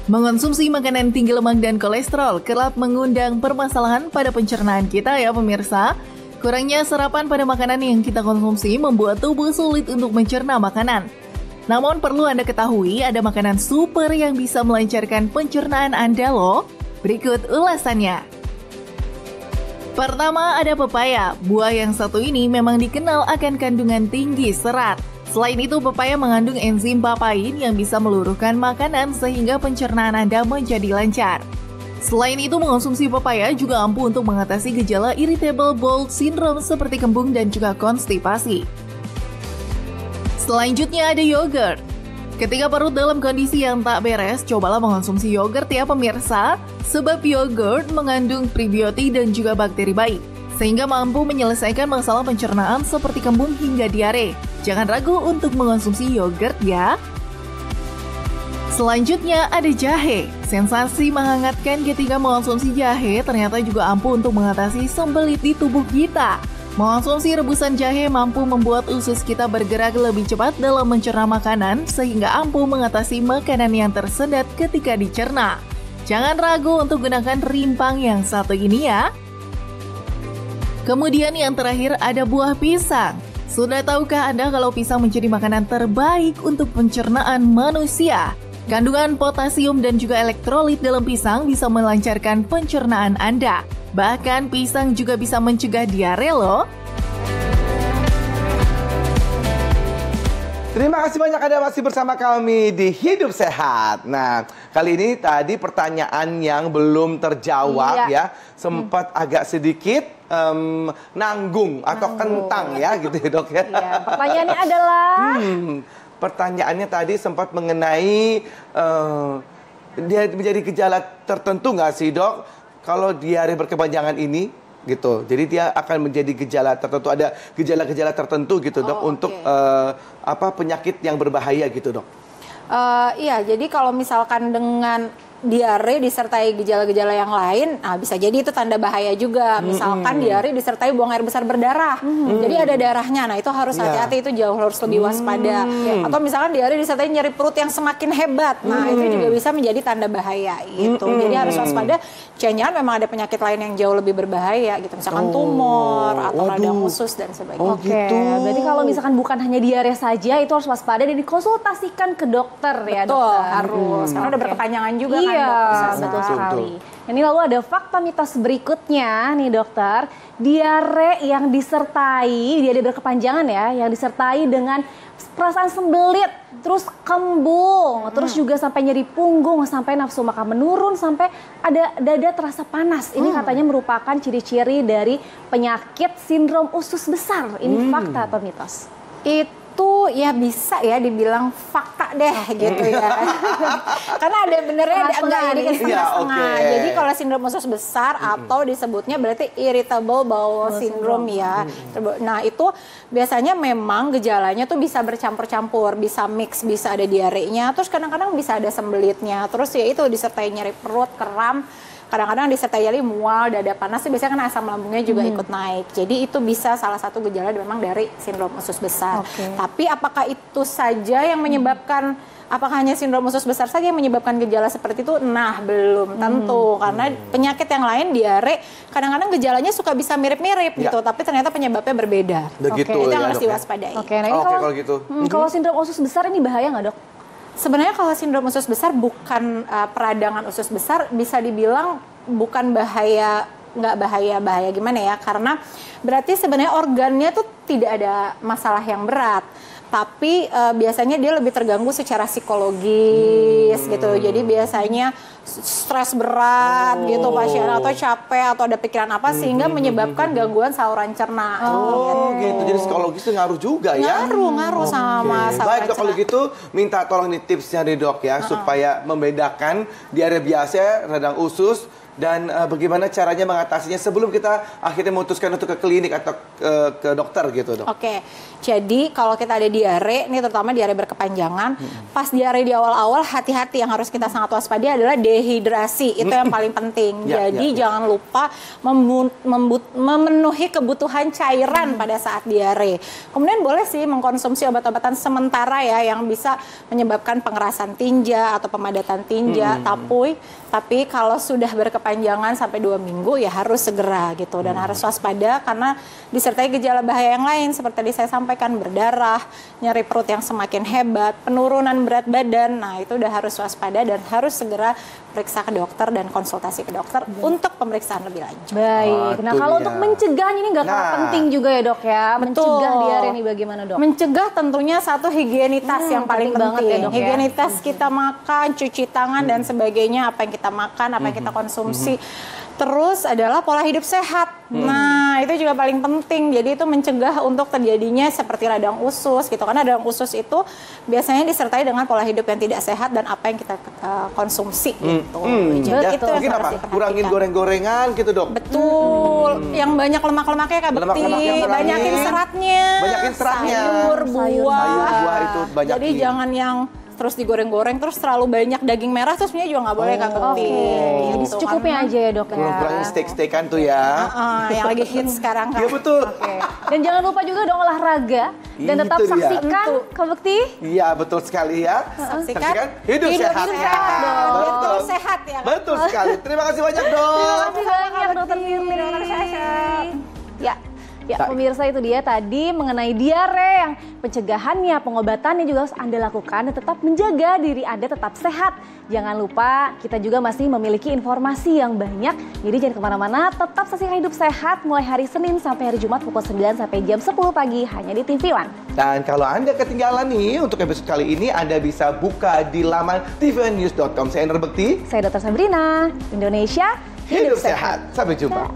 Mengonsumsi makanan tinggi lemak dan kolesterol kerap mengundang permasalahan pada pencernaan kita ya pemirsa. Kurangnya serapan pada makanan yang kita konsumsi membuat tubuh sulit untuk mencerna makanan. Namun perlu Anda ketahui ada makanan super yang bisa melancarkan pencernaan Anda loh. Berikut ulasannya. Pertama ada pepaya. Buah yang satu ini memang dikenal akan kandungan tinggi serat. Selain itu, pepaya mengandung enzim papain yang bisa meluruhkan makanan sehingga pencernaan Anda menjadi lancar. Selain itu, mengonsumsi pepaya juga ampuh untuk mengatasi gejala irritable bowel syndrome seperti kembung dan juga konstipasi. Selanjutnya ada yogurt. Ketika perut dalam kondisi yang tak beres, cobalah mengonsumsi yogurt ya pemirsa, sebab yogurt mengandung prebiotik dan juga bakteri baik, sehingga mampu menyelesaikan masalah pencernaan seperti kembung hingga diare. Jangan ragu untuk mengonsumsi yogurt ya. Selanjutnya ada jahe. Sensasi menghangatkan ketika mengonsumsi jahe ternyata juga ampuh untuk mengatasi sembelit di tubuh kita. Mengonsumsi rebusan jahe mampu membuat usus kita bergerak lebih cepat dalam mencerna makanan sehingga ampuh mengatasi makanan yang tersendat ketika dicerna. Jangan ragu untuk gunakan rimpang yang satu ini ya. Kemudian yang terakhir ada buah pisang. Sudah tahukah Anda kalau pisang menjadi makanan terbaik untuk pencernaan manusia? Kandungan potasium dan juga elektrolit dalam pisang bisa melancarkan pencernaan Anda. Bahkan pisang juga bisa mencegah diare loh. Terima kasih banyak Anda masih bersama kami di Hidup Sehat. Nah, kali ini tadi pertanyaan yang belum terjawab ya. Sempat agak sedikit nanggung atau kentang ya gitu ya dok ya. Iya, pertanyaannya adalah... Pertanyaannya tadi sempat mengenai dia menjadi gejala tertentu nggak sih dok? Kalau diare berkepanjangan ini gitu, jadi dia akan menjadi gejala tertentu, ada gejala-gejala tertentu gitu dok untuk penyakit yang berbahaya gitu dok? Iya, jadi kalau misalkan dengan diare disertai gejala-gejala yang lain, nah bisa jadi itu tanda bahaya juga. Misalkan diare disertai buang air besar berdarah, jadi ada darahnya. Nah itu harus hati-hati, itu jauh harus lebih waspada. Atau misalkan diare disertai nyeri perut yang semakin hebat, nah itu juga bisa menjadi tanda bahaya gitu. Jadi harus waspada. Jangan-jangan memang ada penyakit lain yang jauh lebih berbahaya gitu, misalkan tumor atau radang usus dan sebagainya. Gitu. Berarti kalau misalkan bukan hanya diare saja, itu harus waspada dan dikonsultasikan ke dokter ya dokter. Betul, harus. Karena udah berkepanjangan juga. Iya, betul sekali. Ini lalu ada fakta mitos berikutnya nih dokter. Diare yang disertai, diare berkepanjangan ya, yang disertai dengan perasaan sembelit, terus kembung, terus juga sampai nyeri punggung, sampai nafsu makan menurun, sampai ada dada terasa panas. Ini katanya merupakan ciri-ciri dari penyakit sindrom usus besar. Ini fakta atau mitos? Itu ya bisa ya dibilang fakta deh gitu ya. Karena ada benernya ada enggak, jadi setengah-setengah. Jadi kalau sindrom usus besar atau disebutnya berarti irritable bowel syndrome ya. Nah itu biasanya memang gejalanya tuh bisa bercampur-campur, bisa mix, bisa ada diarenya, terus kadang-kadang bisa ada sembelitnya, terus ya itu disertai nyeri perut, kram. Kadang-kadang disertai nyeri, mual, dada panas, biasanya kan asam lambungnya juga ikut naik. Jadi itu bisa salah satu gejala memang dari sindrom usus besar. Tapi apakah itu saja yang menyebabkan, apakah hanya sindrom usus besar saja yang menyebabkan gejala seperti itu? Nah, belum tentu. Karena penyakit yang lain, diare, kadang-kadang gejalanya suka bisa mirip-mirip gitu, tapi ternyata penyebabnya berbeda. Begitu itu yang ya, harus dok, diwaspadai. Nah ini kalau gitu. Kalau sindrom usus besar ini bahaya nggak dok? Sebenarnya kalau sindrom usus besar bukan peradangan usus besar, bisa dibilang bukan bahaya, nggak bahaya gimana ya, karena berarti sebenarnya organnya tuh tidak ada masalah yang berat. Tapi biasanya dia lebih terganggu secara psikologis gitu. Jadi biasanya stres berat gitu pasien, atau capek atau ada pikiran apa sehingga menyebabkan gangguan saluran cerna. Gitu. Jadi psikologis itu ngaruh juga ya. Ngaruh sama saluran Baik dok, cerna. kalau gitu minta tolong nih tipsnya nih dok ya, supaya membedakan diare biasa, radang usus dan bagaimana caranya mengatasinya sebelum kita akhirnya memutuskan untuk ke klinik atau ke dokter gitu, Dok. Oke, jadi kalau kita ada diare, ini terutama diare berkepanjangan, pas diare di awal-awal hati-hati, yang harus kita sangat waspada adalah dehidrasi, itu yang paling penting. Jadi jangan lupa memenuhi kebutuhan cairan pada saat diare. Kemudian boleh sih mengkonsumsi obat-obatan sementara ya yang bisa menyebabkan pengerasan tinja atau pemadatan tinja, tapi kalau sudah berkepanjangan sampai 2 minggu ya harus segera gitu, dan harus waspada karena disertai gejala bahaya yang lain seperti tadi saya sampaikan, berdarah, nyeri perut yang semakin hebat, penurunan berat badan. Nah, itu udah harus waspada dan harus segera periksa ke dokter dan konsultasi ke dokter untuk pemeriksaan lebih lanjut. Baik. Nah, kalau untuk mencegahnya ini nggak kalah penting juga ya, Dok ya. Mencegah diare ini bagaimana, Dok? Mencegah tentunya satu higienitas yang paling penting. Ya, Dok, higienitas kita makan, cuci tangan dan sebagainya, apa yang kita makan, apa yang kita konsumsi. Terus adalah pola hidup sehat. Nah, itu juga paling penting. Jadi itu mencegah untuk terjadinya seperti radang usus gitu. Karena radang usus itu biasanya disertai dengan pola hidup yang tidak sehat dan apa yang kita konsumsi gitu. Jadi itu mungkin apa? Kurangin goreng-gorengan gitu, Dok. Betul. Yang banyak lemak-lemaknya Kak Bekti. Banyakin seratnya. Sayur, buah itu banyakin. Jadi jangan yang terus digoreng-goreng, terus terlalu banyak daging merah, terus sebenarnya juga nggak boleh Kak Bekti. Jadi secukupnya aja ya, Dok ya. Kurang-kurangin steak-steakan tuh ya. Yang lagi hits sekarang Kak. Iya betul. Dan jangan lupa juga dong olahraga dan tetap saksikan Kak Bekti. Iya betul sekali ya. Saksikan hidup sehat. Betul sehat ya. Betul sekali. Terima kasih banyak, Dok. Terima kasih banyak, Dokter Firly. Ya, pemirsa, itu dia tadi mengenai diare yang pencegahannya, pengobatannya juga harus Anda lakukan dan tetap menjaga diri Anda tetap sehat. Jangan lupa kita juga masih memiliki informasi yang banyak. Jadi jangan kemana-mana, tetap saksikan Hidup Sehat mulai hari Senin sampai hari Jumat pukul 9 sampai jam 10 pagi hanya di TV One. Dan kalau Anda ketinggalan nih untuk episode kali ini, Anda bisa buka di laman tvnews.com. Saya Endra Bekti. Saya Dr. Sabrina. Indonesia Hidup Sehat. Sampai jumpa.